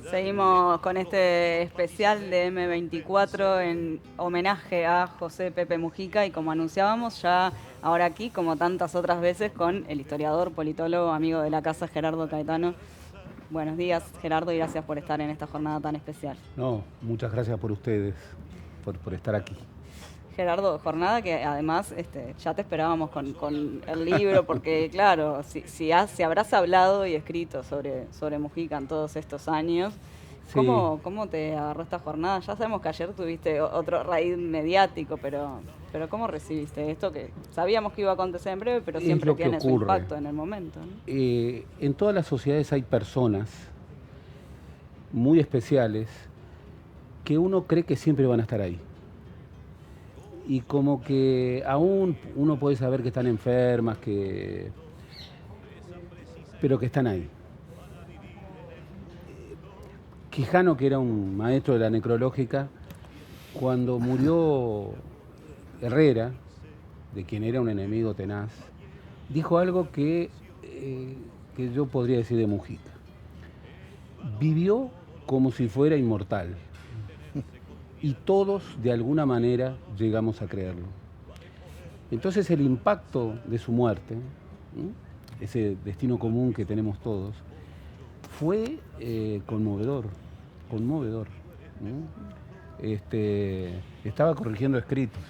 Seguimos con este especial de M24 en homenaje a José Pepe Mujica y como anunciábamos ya ahora aquí, como tantas otras veces, con el historiador, politólogo, amigo de la casa Gerardo Caetano. Buenos días, Gerardo, y gracias por estar en esta jornada tan especial. No, muchas gracias por ustedes, por estar aquí. Gerardo, jornada que además ya te esperábamos con el libro, porque claro, si habrás hablado y escrito sobre Mujica en todos estos años, Sí. ¿cómo te agarró esta jornada? Ya sabemos que ayer tuviste otro raíz mediático, pero ¿cómo recibiste esto? Que sabíamos que iba a acontecer en breve, pero Es siempre lo que tiene su ocurre. impacto en el momento, ¿no? En todas las sociedades hay personas muy especiales que uno cree que siempre van a estar ahí. Y como que aún uno puede saber que están enfermas, pero que están ahí. Quijano, que era un maestro de la necrológica, cuando murió Herrera, de quien era un enemigo tenaz, dijo algo que yo podría decir de Mujica. Vivió como si fuera inmortal. Y todos, de alguna manera, llegamos a creerlo. Entonces el impacto de su muerte, ese destino común que tenemos todos, fue conmovedor. Estaba corrigiendo escritos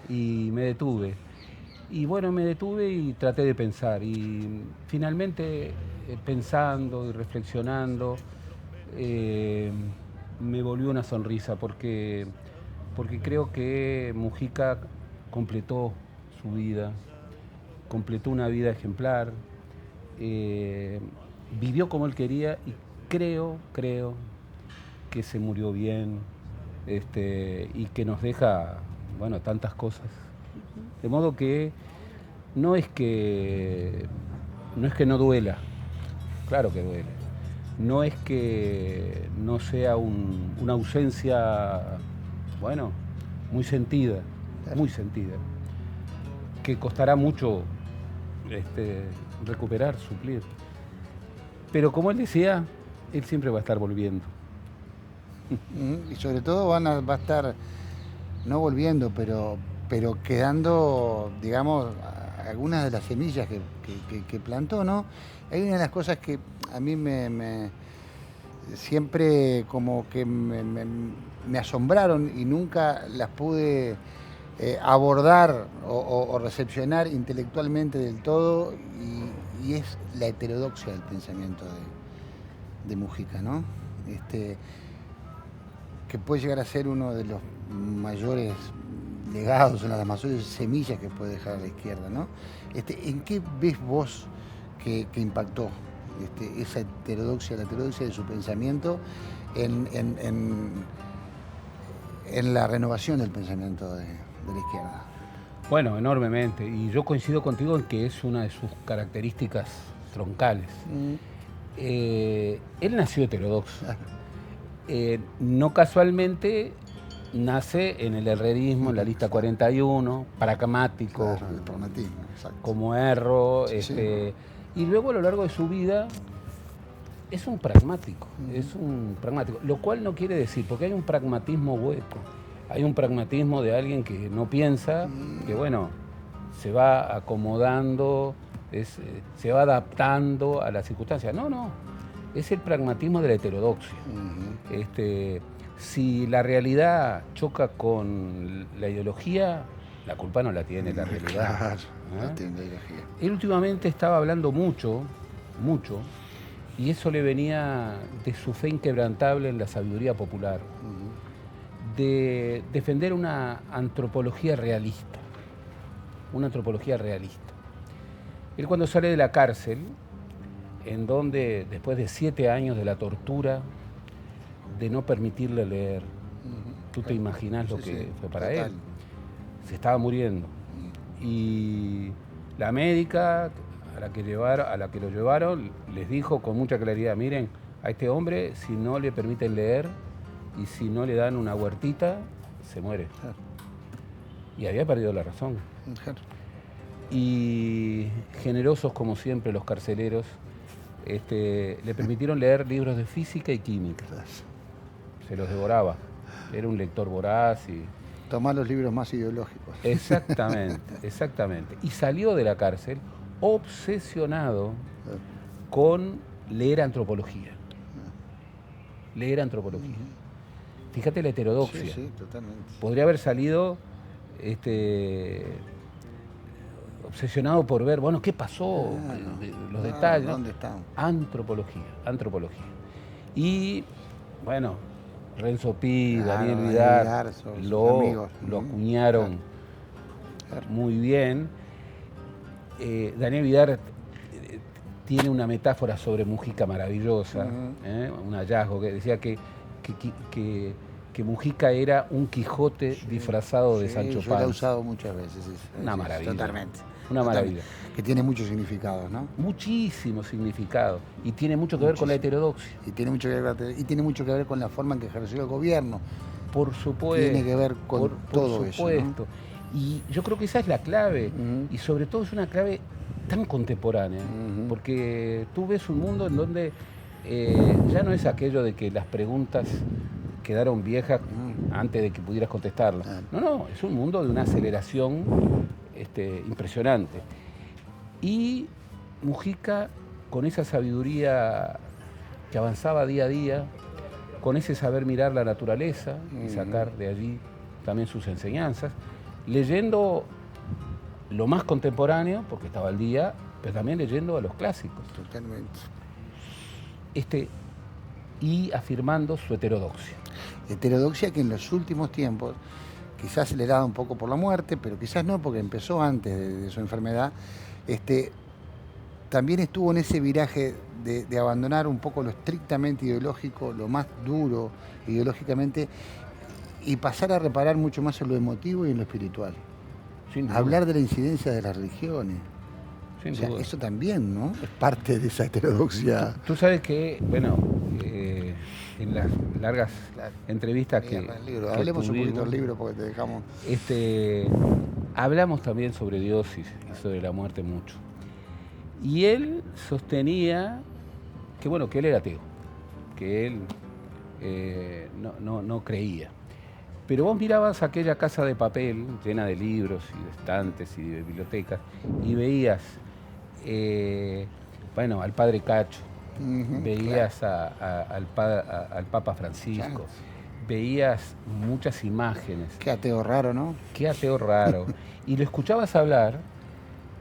y me detuve. Y bueno, me detuve y traté de pensar. Y finalmente, pensando y reflexionando, me volvió una sonrisa porque creo que Mujica completó su vida, completó una vida ejemplar, vivió como él quería y creo que se murió bien, y que nos deja, bueno, tantas cosas. De modo que no es que no duela, claro que duele. No es que no sea una ausencia, bueno, muy sentida, que costará mucho recuperar, suplir. Pero como él decía, él siempre va a estar volviendo. Y sobre todo va a estar, no volviendo, pero quedando, digamos, algunas de las semillas que plantó, ¿no? Hay una de las cosas que a mí siempre como que me asombraron y nunca las pude abordar o recepcionar intelectualmente del todo, y es la heterodoxia del pensamiento de Mujica, ¿no? Que puede llegar a ser uno de los mayores legados, una de las mayores semillas que puede dejar a la izquierda, ¿no? ¿En qué ves vos que impactó esa heterodoxia, la heterodoxia de su pensamiento en la renovación del pensamiento de la izquierda? Bueno, enormemente. Y yo coincido contigo en que es una de sus características troncales. Él nació heterodoxo. No casualmente nace en el herrerismo, en la lista 41, pragmático, claro, el pragmatismo, exacto. Como Erro, sí. Y luego a lo largo de su vida es un pragmático, lo cual no quiere decir, porque hay un pragmatismo hueco, hay un pragmatismo de alguien que no piensa, que bueno, se va acomodando, se va adaptando a las circunstancias. No, es el pragmatismo de la heterodoxia. Si la realidad choca con la ideología, la culpa no la tiene la realidad. Claro, no tiene la ideología. Él últimamente estaba hablando mucho, y eso le venía de su fe inquebrantable en la sabiduría popular, de defender una antropología realista. Él, cuando sale de la cárcel, en donde después de 7 años de la tortura, de no permitirle leer, tú te imaginas lo que fue para él. Se estaba muriendo. Y la médica a la que lo llevaron les dijo con mucha claridad: miren, a este hombre, si no le permiten leer y si no le dan una huertita, se muere. Y había perdido la razón. y generosos como siempre los carceleros, le permitieron leer libros de física y química. Se los devoraba. Era un lector voraz y... Tomar los libros más ideológicos. Exactamente, exactamente. Y salió de la cárcel obsesionado con leer antropología. Leer antropología. Fíjate la heterodoxia. Sí, sí, totalmente. Podría haber salido obsesionado por ver, bueno, ¿qué pasó? Los detalles. ¿Dónde están? Antropología, antropología. Y, bueno, Renzo Pi, Claro, Daniel Daniel Vidar, Vidar, sus lo amigos. acuñaron Claro. muy bien. Daniel Vidar tiene una metáfora sobre Mujica maravillosa, un hallazgo que decía que Mujica era un Quijote disfrazado de Sancho Yo lo he Panza. usado muchas veces. Una maravilla. Totalmente. Una maravilla. Que tiene muchos significados, ¿no? Muchísimo significado. Y tiene mucho que ver con la heterodoxia. Y tiene mucho que ver con la forma en que ejerció el gobierno. Por supuesto. Tiene que ver con todo por eso, supuesto. ¿No? Y yo creo que esa es la clave. Y sobre todo es una clave tan contemporánea. Porque tú ves un mundo en donde ya no es aquello de que las preguntas quedaron viejas antes de que pudieras contestarlas. No, es un mundo de una aceleración impresionante. Y Mujica, con esa sabiduría que avanzaba día a día, con ese saber mirar la naturaleza y sacar de allí también sus enseñanzas, leyendo lo más contemporáneo, porque estaba al día, pero también leyendo a los clásicos. Totalmente. Y afirmando su heterodoxia. Heterodoxia que en los últimos tiempos, quizás acelerada un poco por la muerte, pero quizás no, porque empezó antes de su enfermedad, también estuvo en ese viraje de abandonar un poco lo estrictamente ideológico, lo más duro ideológicamente, y pasar a reparar mucho más en lo emotivo y en lo espiritual. Hablar de la incidencia de las religiones. O sea, eso también, ¿no? Es parte de esa heterodoxia. Tú sabes que, bueno, en las largas entrevistas que hablemos un poquito del libro porque te dejamos. Hablamos también sobre Dios y sobre la muerte mucho. Y él sostenía que, bueno, que él era ateo, que él no creía. Pero vos mirabas aquella casa de papel llena de libros y de estantes y de bibliotecas y veías, al padre Cacho, veías al Papa Francisco, veías muchas imágenes. Qué ateo raro, ¿no? Qué ateo raro. Y lo escuchabas hablar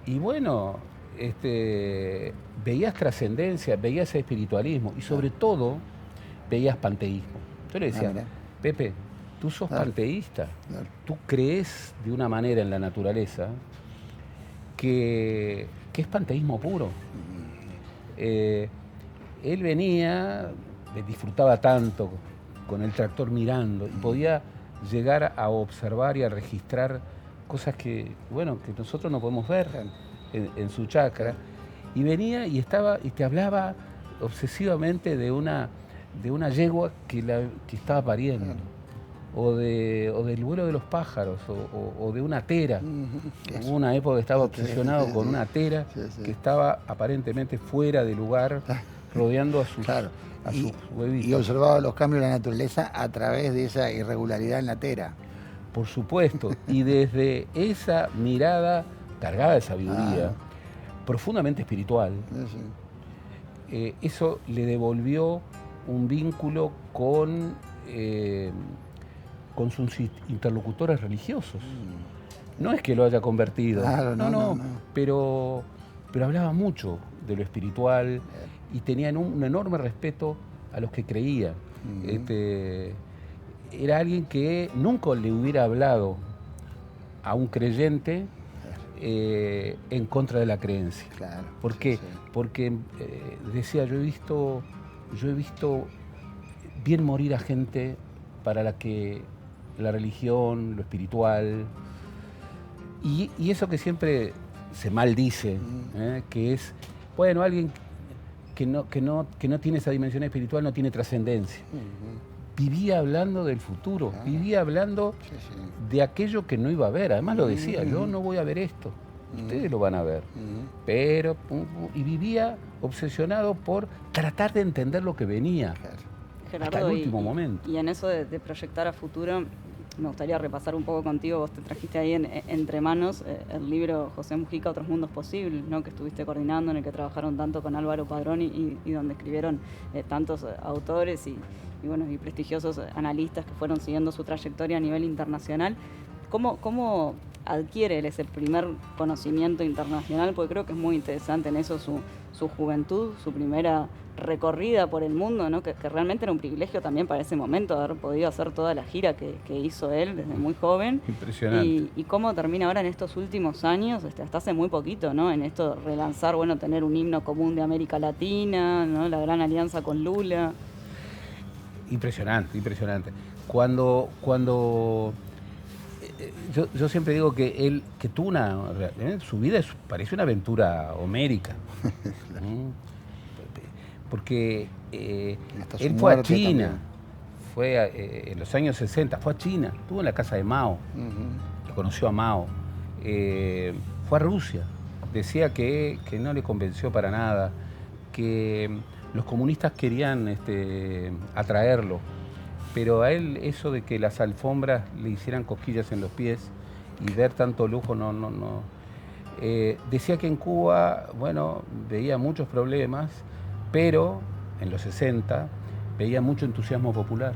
y bueno, veías trascendencia, veías espiritualismo y sobre todo veías panteísmo. Yo le decía, Pepe, tú sos panteísta, tú crees de una manera en la naturaleza que es panteísmo puro. Él venía, disfrutaba tanto con el tractor mirando y podía llegar a observar y a registrar cosas que nosotros no podemos ver en su chacra. Y venía y te hablaba obsesivamente de una yegua que estaba pariendo. O del vuelo de los pájaros, o de una tera. Hubo una época que estaba obsesionado con una tera que estaba aparentemente fuera de lugar, rodeando a sus huevitos. Y observaba los cambios de la naturaleza a través de esa irregularidad en la tera. Por supuesto, y desde esa mirada cargada de sabiduría, profundamente espiritual, eso le devolvió un vínculo con sus interlocutores religiosos. No es que lo haya convertido, claro, no. Pero hablaba mucho de lo espiritual y tenían un enorme respeto a los que creían. Era alguien que nunca le hubiera hablado a un creyente en contra de la creencia. Claro, ¿Por qué? Porque decía, yo he visto bien morir a gente para la que la religión, lo espiritual, y eso que siempre se maldice, que es, alguien que no tiene esa dimensión espiritual no tiene trascendencia. Vivía hablando del futuro, vivía hablando de aquello que no iba a ver. Además lo decía, yo no voy a ver esto. Ustedes lo van a ver. Pero, y vivía obsesionado por tratar de entender lo que venía. Gerardo, hasta el último momento. Y en eso de proyectar a futuro, me gustaría repasar un poco contigo. Vos te trajiste ahí entre manos el libro José Mujica, Otros Mundos Posibles, ¿no? Que estuviste coordinando, en el que trabajaron tanto con Álvaro Padrón y donde escribieron tantos autores y prestigiosos analistas que fueron siguiendo su trayectoria a nivel internacional. ¿Cómo adquiere él ese primer conocimiento internacional? Porque creo que es muy interesante en eso su juventud, su primera recorrida por el mundo, ¿no? Que realmente era un privilegio también para ese momento haber podido hacer toda la gira que hizo él desde muy joven. Impresionante. Y cómo termina ahora en estos últimos años, hasta hace muy poquito, ¿no? En esto relanzar, tener un himno común de América Latina, ¿no? La gran alianza con Lula. Impresionante. Cuando yo siempre digo que él tuvo su vida parece una aventura homérica. Porque él fue a China, en los años 60, fue a China, estuvo en la casa de Mao, conoció a Mao, fue a Rusia, decía que no le convenció para nada, que los comunistas querían atraerlo, pero a él eso de que las alfombras le hicieran cosquillas en los pies y ver tanto lujo, no. Decía que en Cuba, veía muchos problemas, pero en los 60 veía mucho entusiasmo popular.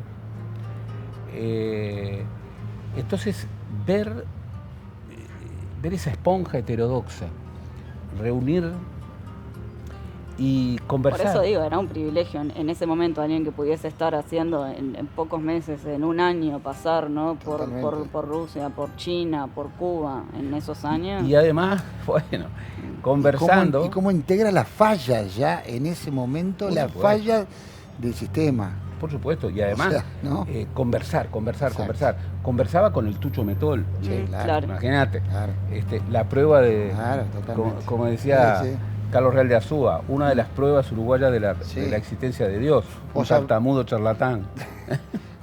Entonces, ver esa esponja heterodoxa, reunir y conversar. Por eso digo, era un privilegio en ese momento alguien que pudiese estar haciendo en pocos meses, en un año, pasar, ¿no? por Rusia, por China, por Cuba, en esos años. Y además, conversando. ¿Y cómo integra las fallas ya en ese momento, las fallas del sistema? Por supuesto, y además conversar. Conversaba con el Tucho Metol. Sí, claro. Imagínate. Claro. La prueba de, como decía Carlos Real de Azúa, una de las pruebas uruguayas de la existencia de Dios, un tartamudo charlatán.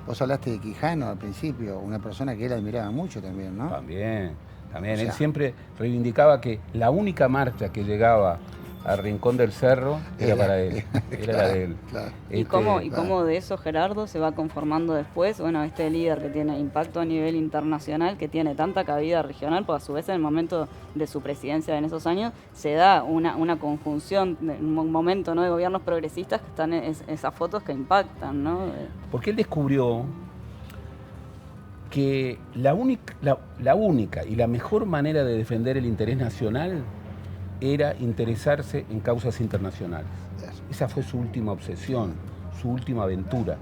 Vos hablaste de Quijano al principio, una persona que él admiraba mucho también, ¿no? También. Él siempre reivindicaba que la única marcha que llegaba al Rincón del Cerro era para él, era la de él. Claro. ¿Y cómo de eso, Gerardo, se va conformando después? Este líder que tiene impacto a nivel internacional, que tiene tanta cabida regional, pues a su vez en el momento de su presidencia en esos años se da una conjunción, un momento, ¿no? de gobiernos progresistas que están en esas fotos que impactan, ¿no? Porque él descubrió que la única y la mejor manera de defender el interés nacional era interesarse en causas internacionales. Esa fue su última obsesión, su última aventura.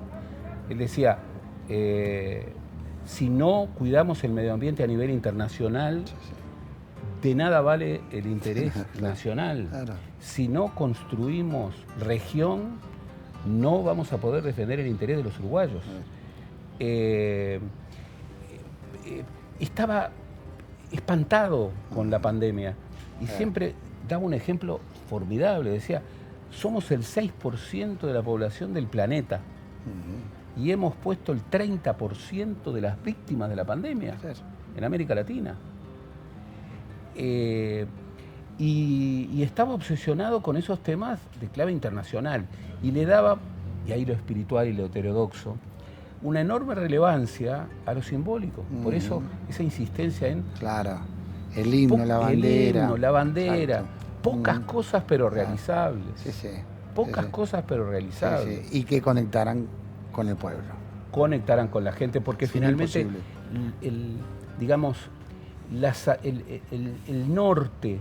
Él decía, si no cuidamos el medio ambiente a nivel internacional, de nada vale el interés nacional. Claro. Si no construimos región, no vamos a poder defender el interés de los uruguayos. Estaba espantado con la pandemia y siempre daba un ejemplo formidable. Decía, somos el 6% de la población del planeta y hemos puesto el 30% de las víctimas de la pandemia en América Latina. Y estaba obsesionado con esos temas de clave internacional y le daba, y ahí lo espiritual y lo heterodoxo, una enorme relevancia a lo simbólico. Por eso esa insistencia en... Claro, el himno, la bandera. El himno, la bandera. Pocas cosas pero realizables. Pocas cosas pero realizables. Y que conectaran con el pueblo. Conectaran con la gente, porque finalmente el norte,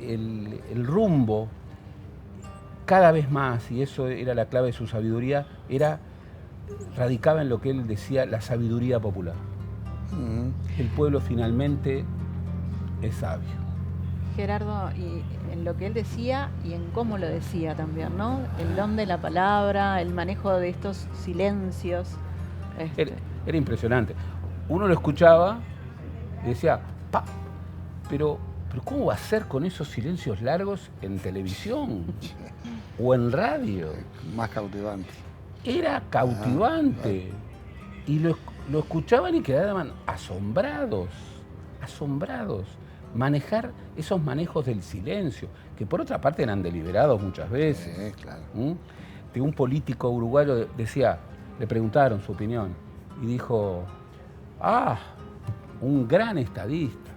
el rumbo, cada vez más, y eso era la clave de su sabiduría, radicaba en lo que él decía, la sabiduría popular. El pueblo finalmente es sabio. Gerardo, y en lo que él decía y en cómo lo decía también, ¿no? El don de la palabra, el manejo de estos silencios. Era impresionante. Uno lo escuchaba y decía, pero ¿cómo va a ser con esos silencios largos en televisión o en radio? Más cautivante. Era cautivante. Y lo escuchaban y quedaban asombrados. manejar esos manejos del silencio, que por otra parte eran deliberados muchas veces. Claro. De un político uruguayo decía, le preguntaron su opinión, y dijo, un gran estadista,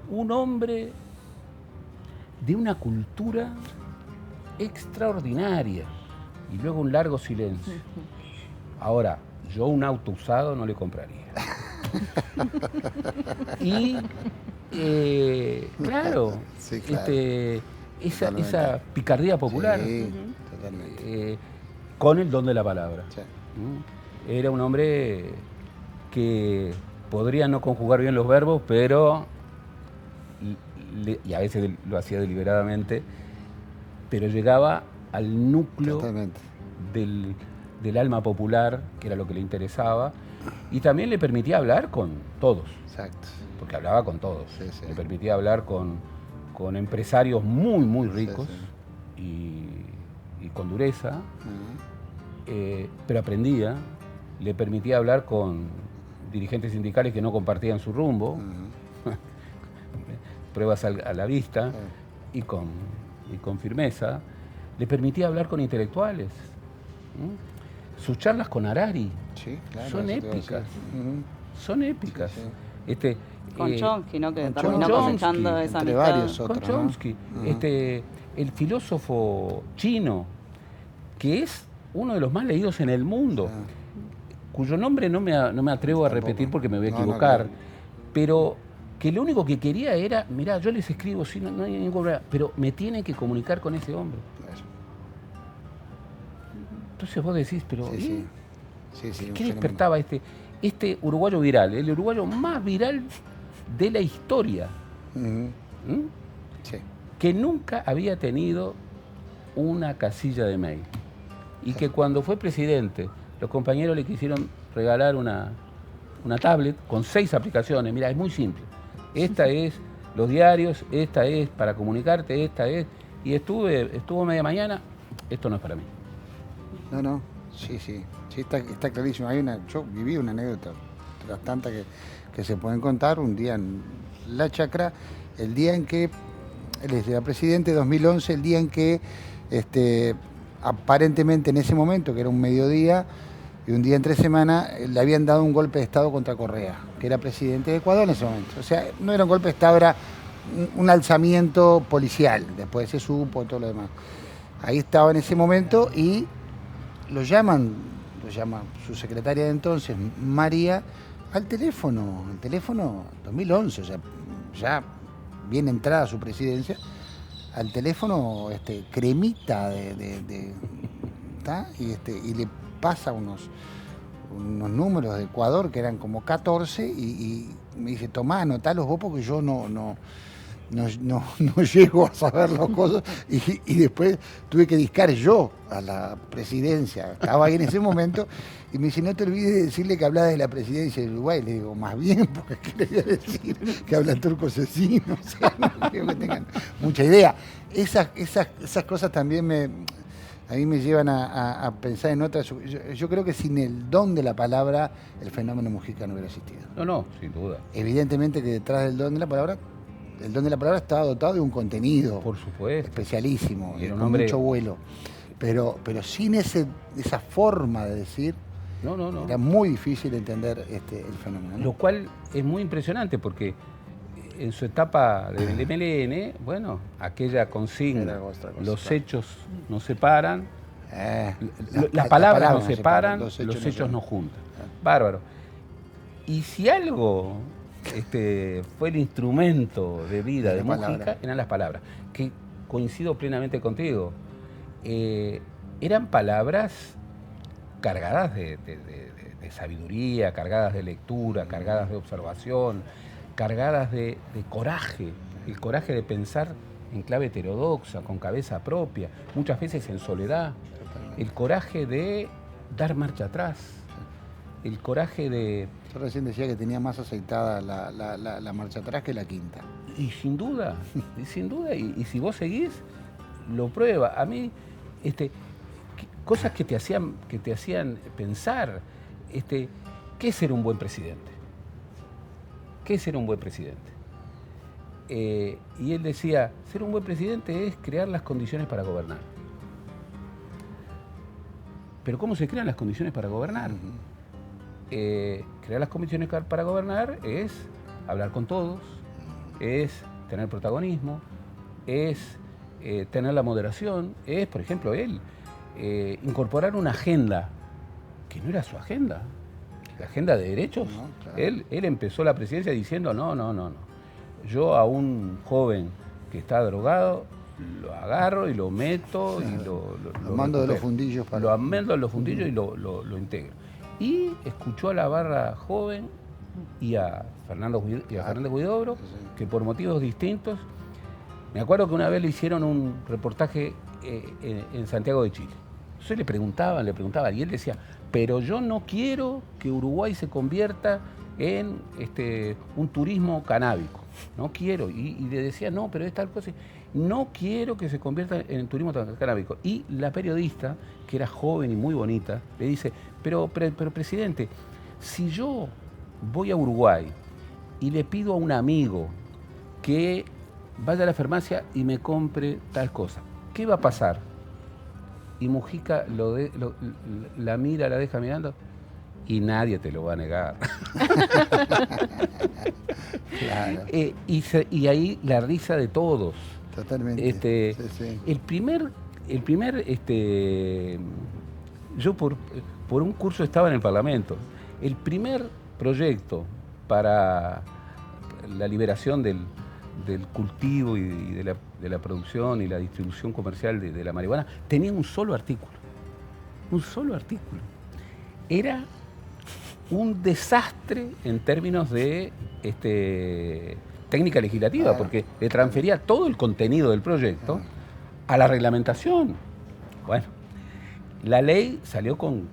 un hombre de una cultura extraordinaria, y luego un largo silencio. Ahora, yo un auto usado no le compraría. Y, claro, Sí, claro. esa picardía popular, Sí, totalmente. con el don de la palabra. Sí. Era un hombre que podría no conjugar bien los verbos, pero, y a veces lo hacía deliberadamente, pero llegaba al núcleo Totalmente. del alma popular, que era lo que le interesaba, y también le permitía hablar con todos, Exacto. porque hablaba con todos. Sí, sí. Le permitía hablar con empresarios muy, muy ricos Sí, y con dureza, Ujú. pero aprendía. Le permitía hablar con dirigentes sindicales que no compartían su rumbo, Ujú. pruebas a la vista, Sí. y con firmeza. Le permitía hablar con intelectuales. Sus charlas con Harari Sí, claro, son eso te iba a épicas. decir. Ujú. Son épicas. Sí, Con Chomsky, ¿no? Que con terminó Chomsky, cosechando esa entre amistad. varios Con otros, ¿no? Chomsky, Ujú. el filósofo chino, que es uno de los más leídos en el mundo, cuyo nombre no me atrevo a Tampoco. repetir porque me voy a No, equivocar, claro. pero que lo único que quería era, mirá, yo les escribo, sí, no hay ningún problema, pero me tienen que comunicar con ese hombre. Eso. Entonces vos decís, pero Sí, ¿y? sí. Sí, sí, un ¿Qué fenómeno. despertaba este uruguayo viral? El uruguayo más viral de la historia, Ujú. ¿m? Sí. que nunca había tenido una casilla de mail. Y que cuando fue presidente, los compañeros le quisieron regalar una tablet con 6 aplicaciones. Mira, es muy simple. Esta es los diarios, esta es para comunicarte, esta es... Y estuvo media mañana, esto no es para mí. No. Sí, sí. Sí, está clarísimo. Yo viví una anécdota, de las tantas que se pueden contar. Un día en La Chacra, el día en que él era presidente, 2011, el día en que aparentemente en ese momento, que era un mediodía y un día entre semana, le habían dado un golpe de Estado contra Correa, que era presidente de Ecuador en ese momento. O sea, no era un golpe de Estado, era un alzamiento policial. Después se supo y todo lo demás. Ahí estaba en ese momento y lo llama su secretaria de entonces, María, al teléfono 2011, o sea, ya bien entrada su presidencia, al teléfono cremita ¿tá? Y le pasa unos números de Ecuador que eran como 14 y me dice, tomá, anotalos vos porque yo no llego a saber las cosas y después tuve que discar yo a la presidencia. Estaba ahí en ese momento y me dice, no te olvides de decirle que hablaba de la presidencia de Uruguay. Le digo, más bien, porque ¿qué le voy a decir? Que hablan turco asesino. O sea, no creo que tengan mucha idea. Esas cosas también a mí me llevan a pensar en otras. Yo creo que sin el don de la palabra el fenómeno Mujica no hubiera existido. No, sin duda. Evidentemente que detrás del don de la palabra, el don de la palabra estaba dotado de un contenido Por supuesto. especialísimo, Y era un con hombre- mucho vuelo. Pero sin esa forma de decir, No. era muy difícil entender el fenómeno, ¿no? Lo cual es muy impresionante porque en su etapa del MLN, bueno, aquella consigna, Era otra cosa, los claro. hechos nos separan, Las las palabras nos nos separan, los los hechos nos juntan. Ah. Bárbaro. Y si algo fue el instrumento de vida de La Mujica, palabra. eran las palabras, que coincido plenamente contigo. Eran palabras cargadas de sabiduría, cargadas de lectura, cargadas de observación, cargadas de coraje, el coraje de pensar en clave heterodoxa, con cabeza propia, muchas veces en soledad, el coraje de dar marcha atrás, el coraje de... Yo recién decía que tenía más aceitada la marcha atrás que la quinta. Y sin duda, y si vos seguís, lo prueba. A mí, cosas que te hacían pensar, ¿qué es ser un buen presidente? ¿qué es ser un buen presidente? Y él decía, ser un buen presidente es crear las condiciones para gobernar. Pero ¿cómo se crean las condiciones para gobernar? Crear las condiciones para gobernar es hablar con todos, es tener protagonismo, es tener la moderación, es, por ejemplo, él, incorporar una agenda que no era su agenda, la agenda de derechos. No, claro. Él empezó la presidencia diciendo, no. Yo a un joven que está drogado, lo agarro y lo meto y lo mando de los recupero. fundillos para... Lo mando de los fundillos y lo integro. Y escuchó a la barra joven y a Fernández Huidobro, que por motivos distintos, me acuerdo que una vez le hicieron un reportaje en Santiago de Chile. Entonces le preguntaban, y él decía, pero yo no quiero que Uruguay se convierta en un turismo canábico. No quiero. Y le decía, no, pero es tal cosa. No quiero que se convierta en turismo canábico. Y la periodista, que era joven y muy bonita, le dice, pero presidente, si yo voy a Uruguay y le pido a un amigo que vaya a la farmacia y me compre tal cosa, ¿qué va a pasar? Y Mujica la mira, la deja mirando y nadie te lo va a negar. Claro. Y ahí la risa de todos. Totalmente. Sí. El primer yo por un curso estaba en el Parlamento. El primer proyecto para la liberación del cultivo y de la producción y la distribución comercial de la marihuana tenía un solo artículo. Un solo artículo. Era un desastre en términos de técnica legislativa, porque le transfería todo el contenido del proyecto a la reglamentación. Bueno, la ley salió con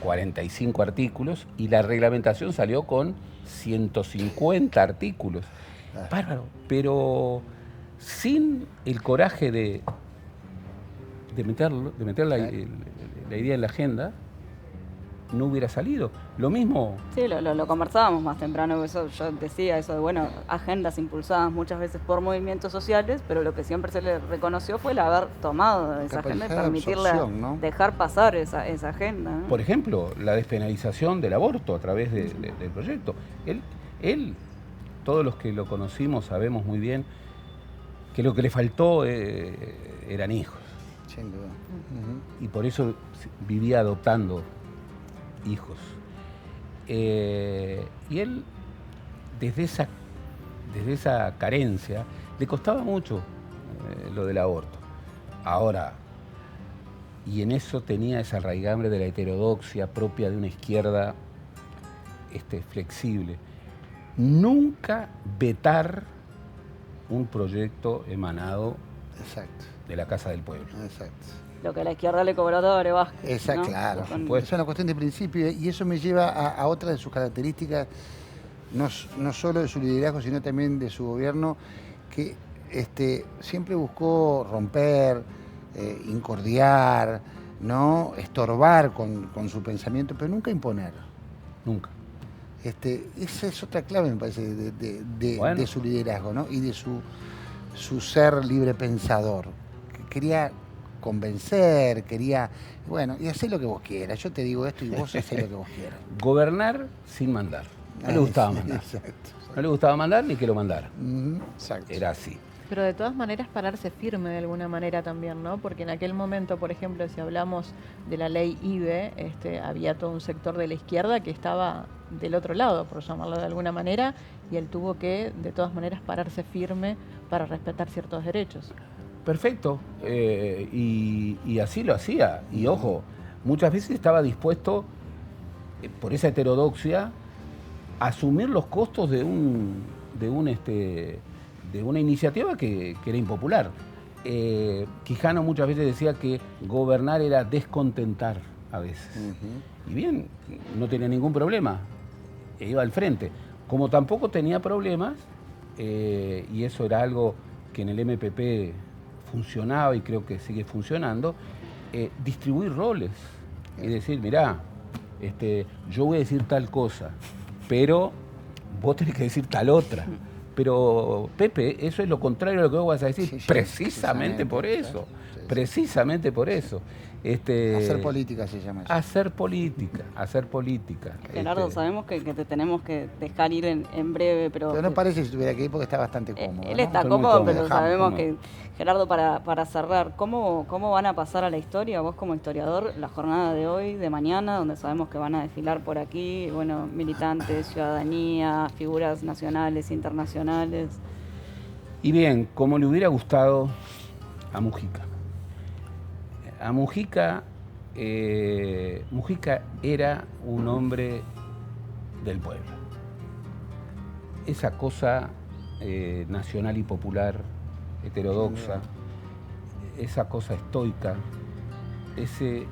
45 artículos y la reglamentación salió con 150 artículos. Bárbaro, pero sin el coraje de meter la idea en la agenda, no hubiera salido. Lo mismo... Sí, lo conversábamos más temprano, eso, yo decía eso de, bueno, agendas impulsadas muchas veces por movimientos sociales, pero lo que siempre se le reconoció fue el haber tomado esa agenda y permitirle dejar pasar esa agenda, ¿no? Por ejemplo, la despenalización del aborto a través del proyecto. Él, todos los que lo conocimos sabemos muy bien que lo que le faltó eran hijos. Sin duda. Y por eso vivía adoptando hijos. Y él, desde esa carencia, le costaba mucho lo del aborto. Ahora, y en eso tenía esa raigambre de la heterodoxia propia de una izquierda flexible. Nunca vetar un proyecto emanado de la Casa del Pueblo. Exacto. Lo que a la izquierda le cobró Tabaré Vázquez. Exacto, ¿no? claro. Pues, es una cuestión de principio y eso me lleva a otra de sus características, no solo de su liderazgo, sino también de su gobierno, que siempre buscó romper, incordiar, ¿no? Estorbar con su pensamiento, pero nunca imponer. Nunca. Esa es otra clave, me parece, de su liderazgo, ¿no? Y de su ser libre pensador. Quería convencer, y hacer lo que vos quieras. Yo te digo esto y vos hacés lo que vos quieras. Gobernar sin mandar. No le gustaba mandar. Exacto. No le gustaba mandar ni que lo mandara. Exacto. Era así. Pero de todas maneras pararse firme de alguna manera también, ¿no? Porque en aquel momento, por ejemplo, si hablamos de la ley IBE, había todo un sector de la izquierda que estaba del otro lado, por llamarlo de alguna manera, y él tuvo que, de todas maneras, pararse firme para respetar ciertos derechos. Perfecto. Y así lo hacía. Y ojo, muchas veces estaba dispuesto, por esa heterodoxia, a asumir los costos de una iniciativa que era impopular. Quijano muchas veces decía que gobernar era descontentar a veces. Y bien, no tenía ningún problema, iba al frente. Como tampoco tenía problemas, y eso era algo que en el MPP funcionaba y creo que sigue funcionando, distribuir roles y decir, mirá, yo voy a decir tal cosa, pero vos tenés que decir tal otra. Pero, Pepe, eso es lo contrario a lo que vos vas a decir, Sí, sí, precisamente por eso, sí, sí. precisamente por eso. Hacer política se llama eso. Hacer política, hacer política. Gerardo, sabemos que te tenemos que dejar ir en breve, Pero no parece que estuviera aquí porque está bastante cómodo. Él ¿no? está Estoy muy cómodo, cómodo. pero Dejamos, sabemos cómodo. que, Gerardo, para cerrar, ¿cómo van a pasar a la historia, vos como historiador, la jornada de hoy, de mañana, donde sabemos que van a desfilar por aquí, bueno, militantes, ciudadanía, figuras nacionales, internacionales? Y bien, como le hubiera gustado a Mujica. A Mujica, Mujica era un hombre del pueblo. Esa cosa nacional y popular, heterodoxa, esa cosa estoica, ese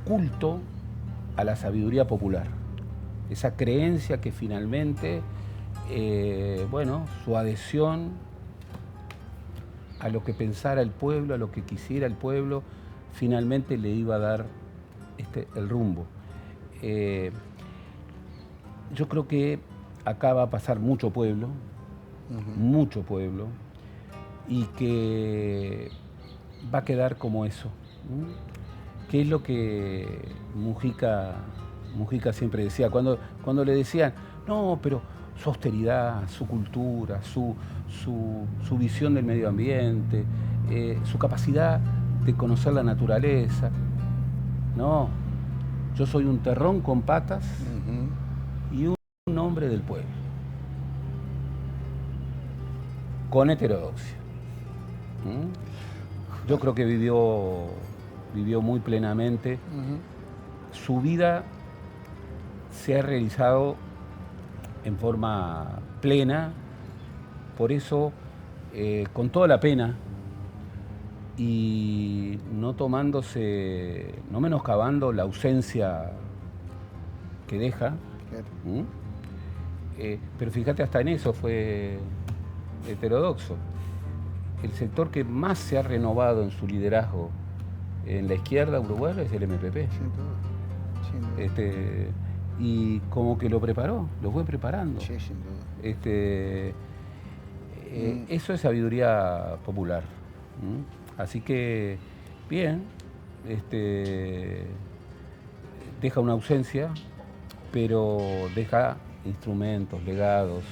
culto a la sabiduría popular, esa creencia que finalmente, su adhesión a lo que pensara el pueblo, a lo que quisiera el pueblo, finalmente le iba a dar el rumbo. Yo creo que acá va a pasar mucho pueblo, y que va a quedar como eso, que es lo que Mujica siempre decía, cuando le decían, no, pero su austeridad, su cultura, su visión del medio ambiente, su capacidad de conocer la naturaleza. No, yo soy un terrón con patas y un hombre del pueblo, con heterodoxia. Yo creo que vivió muy plenamente. Su vida se ha realizado en forma plena, por eso, con toda la pena, y no menoscabando la ausencia que deja. Pero fíjate, hasta en eso fue heterodoxo. El sector que más se ha renovado en su liderazgo en la izquierda uruguaya es el MPP. Sin duda. Y como que lo preparó, lo fue preparando. Sí, sin duda. Eso es sabiduría popular. Así que, bien, deja una ausencia, pero deja instrumentos, legados,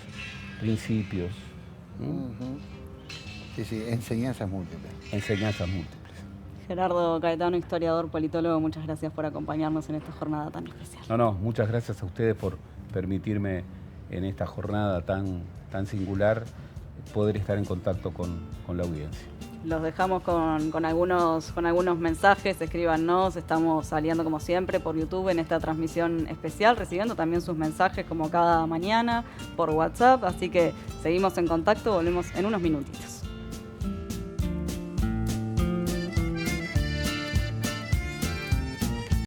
principios. Sí, enseñanzas múltiples. Enseñanzas múltiples. Gerardo Caetano, historiador, politólogo, muchas gracias por acompañarnos en esta jornada tan especial. No, muchas gracias a ustedes por permitirme en esta jornada tan singular poder estar en contacto con la audiencia. Los dejamos con algunos mensajes, escríbanos, estamos saliendo como siempre por YouTube en esta transmisión especial, recibiendo también sus mensajes como cada mañana por WhatsApp, así que seguimos en contacto, volvemos en unos minutitos.